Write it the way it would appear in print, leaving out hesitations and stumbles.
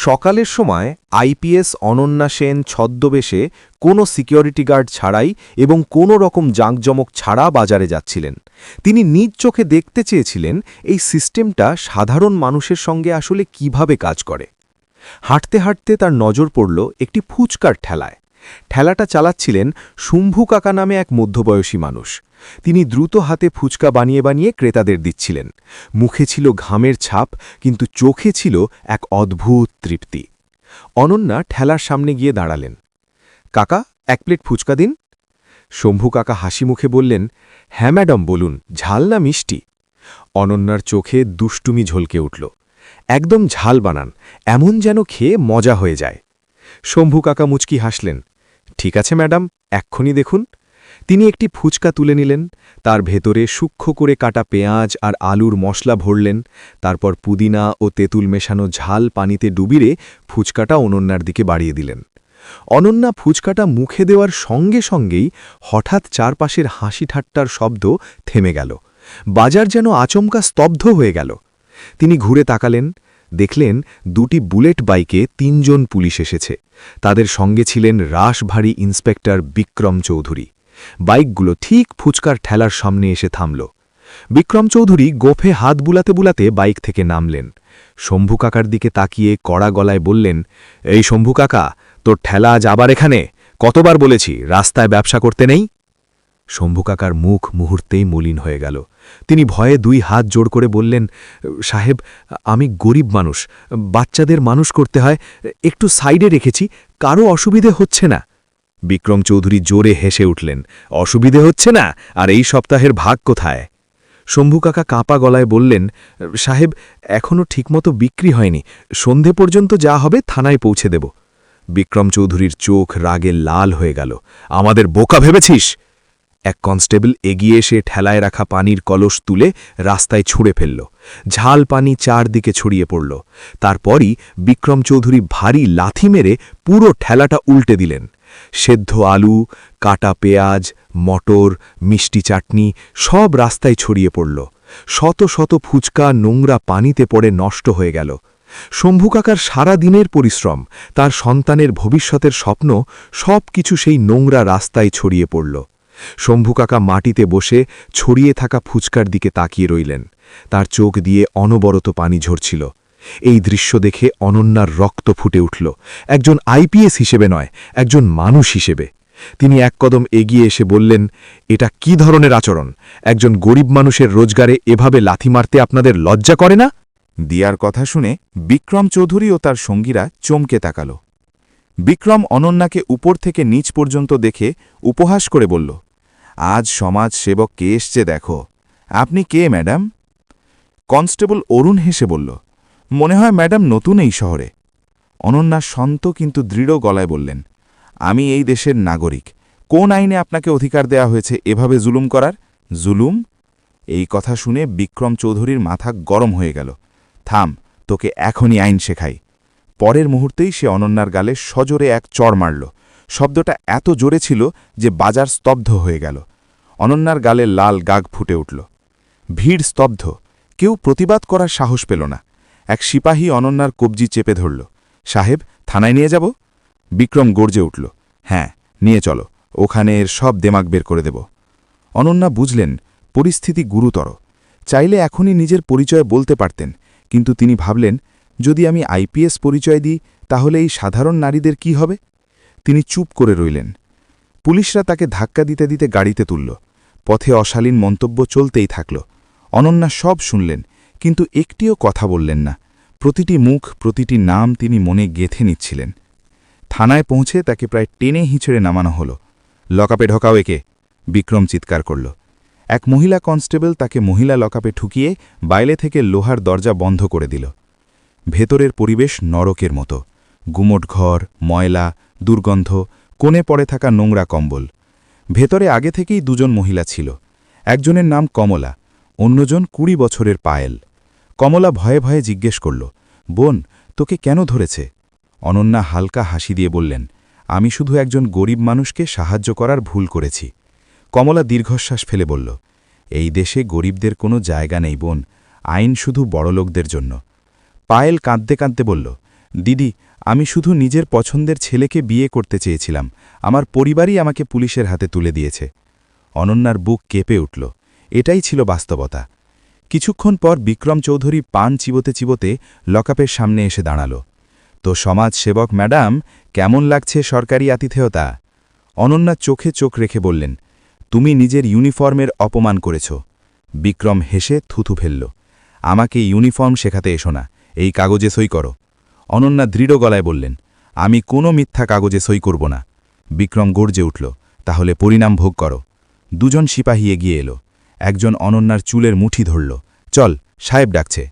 সকালের সময় আইপিএস অনন্যা সেন ছদ্মবেশে কোনো সিকিউরিটি গার্ড ছাড়াই এবং কোনো রকম জাঁকজমক ছাড়া বাজারে যাচ্ছিলেন। তিনি নিজ চোখে দেখতে চেয়েছিলেন এই সিস্টেমটা সাধারণ মানুষের সঙ্গে আসলে কিভাবে কাজ করে। হাঁটতে হাঁটতে তার নজর পড়ল একটি ফুচকার ঠেলায়। ঠেলাটা চালাচ্ছিলেন শুম্ভু কাকা নামে এক মধ্যবয়সী মানুষ। তিনি দ্রুত হাতে ফুচকা বানিয়ে বানিয়ে ক্রেতাদের দিচ্ছিলেন। মুখে ছিল ঘামের ছাপ, কিন্তু চোখে ছিল এক অদ্ভুত তৃপ্তি। অনন্যা ঠেলার সামনে গিয়ে দাঁড়ালেন। কাকা, 1 প্লেট ফুচকা দিন। শম্ভু কাকা হাসি মুখে বললেন, হ্যাঁ ম্যাডাম, বলুন, ঝাল না মিষ্টি? অনন্যার চোখে দুষ্টুমি ঝলকে উঠল। একদম ঝাল বানান, এমন যেন খেয়ে মজা হয়ে যায়। শম্ভু কাকা মুচকি হাসলেন। ঠিক আছে ম্যাডাম, এক্ষুনি দেখুন। তিনি একটি ফুচকা তুলে নিলেন, তার ভেতরে সূক্ষ্ম করে কাটা পেঁয়াজ আর আলুর মশলা ভরলেন, তারপর পুদিনা ও তেঁতুল মেশানো ঝাল পানিতে ডুবিয়ে ফুচকাটা অনন্যার দিকে বাড়িয়ে দিলেন। অনন্যা ফুচকাটা মুখে দেওয়ার সঙ্গে সঙ্গেই হঠাৎ চারপাশের হাসি ঠাট্টার শব্দ থেমে গেল। বাজার যেন আচমকা স্তব্ধ হয়ে গেল। তিনি ঘুরে তাকালেন, দেখলেন 2টি বুলেট বাইকে 3 জন পুলিশ এসেছে। তাদের সঙ্গে ছিলেন রাশভারী ইন্সপেক্টর বিক্রম চৌধুরী। বাইকগুলো ঠিক ফুচকার ঠেলার সামনে এসে থামল। বিক্রম চৌধুরী গোফে হাত বুলাতে বুলাতে বাইক থেকে নামলেন। শম্ভু কাকার দিকে তাকিয়ে কড়া গলায় বললেন, এই শম্ভু কাকা, তোর ঠেলা আজ আবার এখানে? কতবার বলেছি রাস্তায় ব্যবসা করতে নেই? শম্ভু কাকার মুখ মুহূর্তেই মলিন হয়ে গেল। তিনি ভয়ে 2 হাত জোড় করে বললেন, সাহেব, আমি গরিব মানুষ, বাচ্চাদের মানুষ করতে হয়, একটু সাইডে রেখেছি, কারো অসুবিধে হচ্ছে না। বিক্রম চৌধুরী জোরে হেসে উঠলেন, অসুবিধে হচ্ছে না? আর এই সপ্তাহের ভাগ কোথায়? শম্ভু কাকা কাঁপা গলায় বললেন, সাহেব, এখনও ঠিকমতো বিক্রি হয়নি, সন্ধে পর্যন্ত যা হবে থানায় পৌঁছে দেব। বিক্রম চৌধুরীর চোখ রাগে লাল হয়ে গেল। আমাদের বোকা ভেবেছিস? এক কনস্টেবল এগিয়ে এসে ঠেলায় রাখা পানির কলস তুলে রাস্তায় ছুঁড়ে ফেলল। ঝাল পানি চারদিকে ছড়িয়ে পড়ল। তারপরই বিক্রম চৌধুরী ভারী লাথি মেরে পুরো ঠেলাটা উল্টে দিলেন। সেদ্ধ আলু, কাটা পেঁয়াজ, মটর, মিষ্টি চাটনি সব রাস্তায় ছড়িয়ে পড়ল। শত শত ফুচকা নোংরা পানিতে পড়ে নষ্ট হয়ে গেল। শম্ভু কাকার সারা দিনের পরিশ্রম, তার সন্তানের ভবিষ্যতের স্বপ্ন, সব কিছু সেই নোংরা রাস্তায় ছড়িয়ে পড়ল। শম্ভু কাকা মাটিতে বসে ছড়িয়ে থাকা ফুচকার দিকে তাকিয়ে রইলেন। তার চোখ দিয়ে অনবরত পানি ঝরছিল। এই দৃশ্য দেখে অনন্যার রক্ত ফুটে উঠল, একজন আইপিএস হিসেবে নয়, একজন মানুষ হিসেবে। তিনি এক কদম এগিয়ে এসে বললেন, এটা কি ধরনের আচরণ? একজন গরিব মানুষের রোজগারে এভাবে লাথি মারতে আপনাদের লজ্জা করে না? দিয়ার কথা শুনে বিক্রম চৌধুরী ও তার সঙ্গীরা চমকে তাকাল। বিক্রম অনন্যাকে উপর থেকে নিচ পর্যন্ত দেখে উপহাস করে বলল, আজ সমাজ সেবক কে এসছে দেখো। আপনি কে ম্যাডাম? কনস্টেবল অরুণ হেসে বলল, মনে হয় ম্যাডাম নতুন এই শহরে। অনন্যা শান্ত কিন্তু দৃঢ় গলায় বললেন, আমি এই দেশের নাগরিক। কোন আইনে আপনাকে অধিকার দেয়া হয়েছে এভাবে জুলুম করার? জুলুম? এই কথা শুনে বিক্রম চৌধুরীর মাথা গরম হয়ে গেল। থাম, তোকে এখনই আইন শেখাই। পরের মুহূর্তেই সে অনন্যার গালে সজোরে এক চড় মারল। শব্দটা এত জোরে ছিল যে বাজার স্তব্ধ হয়ে গেল। অনন্যার গালে লাল গাগ ফুটে উঠল। ভিড় স্তব্ধ, কেউ প্রতিবাদ করার সাহস পেল না। এক সিপাহী অনন্যার কবজি চেপে ধরল। সাহেব, থানায় নিয়ে যাব? বিক্রম গর্জে উঠল, হ্যাঁ, নিয়ে চলো, ওখানে এর সব দেমাগ বের করে দেব। অনন্যা বুঝলেন পরিস্থিতি গুরুতর। চাইলে এখনই নিজের পরিচয় বলতে পারতেন, কিন্তু তিনি ভাবলেন, যদি আমি আইপিএস পরিচয় দিই তাহলে এই সাধারণ নারীদের কি হবে? তিনি চুপ করে রইলেন। পুলিশরা তাকে ধাক্কা দিতে দিতে গাড়িতে তুলল। পথে অশালীন মন্তব্য চলতেই থাকল। অনন্যা সব শুনলেন, কিন্তু একটিও কথা বললেন না। প্রতিটি মুখ, প্রতিটি নাম তিনি মনে গেঁথে নিচ্ছিলেন। থানায় পৌঁছে তাকে প্রায় টেনে হিঁচড়ে নামানো হল। লকআপে ঢোকাও একে, বিক্রম চিৎকার করল। এক মহিলা কনস্টেবল তাকে মহিলা লকআপে ঠুকিয়ে বাইরে থেকে লোহার দরজা বন্ধ করে দিল। ভেতরের পরিবেশ নরকের মতো। গুমোট ঘর, ময়লা, দুর্গন্ধ, কোণে পড়ে থাকা নোংরা কম্বল। ভেতরে আগে থেকেই 2 জন মহিলা ছিল। একজনের নাম কমলা, অন্যজন 20 বছরের পায়েল। কমলা ভয়ে ভয়ে জিজ্ঞেস করল, বোন, তোকে কেন ধরেছে? অনন্যা হালকা হাসি দিয়ে বললেন, আমি শুধু একজন গরিব মানুষকে সাহায্য করার ভুল করেছি। কমলা দীর্ঘশ্বাস ফেলে বলল, এই দেশে গরিবদের কোনো জায়গা নেই বোন, আইন শুধু বড়লোকদের জন্য। পায়েল কাঁদতে কাঁদতে বলল, দিদি, আমি শুধু নিজের পছন্দের ছেলেকে বিয়ে করতে চেয়েছিলাম, আমার পরিবারই আমাকে পুলিশের হাতে তুলে দিয়েছে। অনন্যার বুক কেঁপে উঠল। এটাই ছিল বাস্তবতা। কিছুক্ষণ পর বিক্রম চৌধুরী পান চিবোতে চিবোতে লকআপের সামনে এসে দাঁড়াল। তো সমাজ সেবক ম্যাডাম, কেমন লাগছে সরকারি আতিথেয়তা? অনন্যা চোখে চোখ রেখে বললেন, তুমি নিজের ইউনিফর্মের অপমান করেছ। বিক্রম হেসে থুথু ফেলল। আমাকে ইউনিফর্ম শেখাতে এসো না, এই কাগজে সই করো। অনন্যা দৃঢ় গলায় বললেন, আমি কোনো মিথ্যা কাগজে সই করব না। বিক্রম গর্জে উঠল, তাহলে পরিণাম ভোগ করো। দুজন সিপাহী এগিয়ে এলো। একজন অনন্যার চুলের মুঠি ধরল। চল, সাহেব ডাকছে।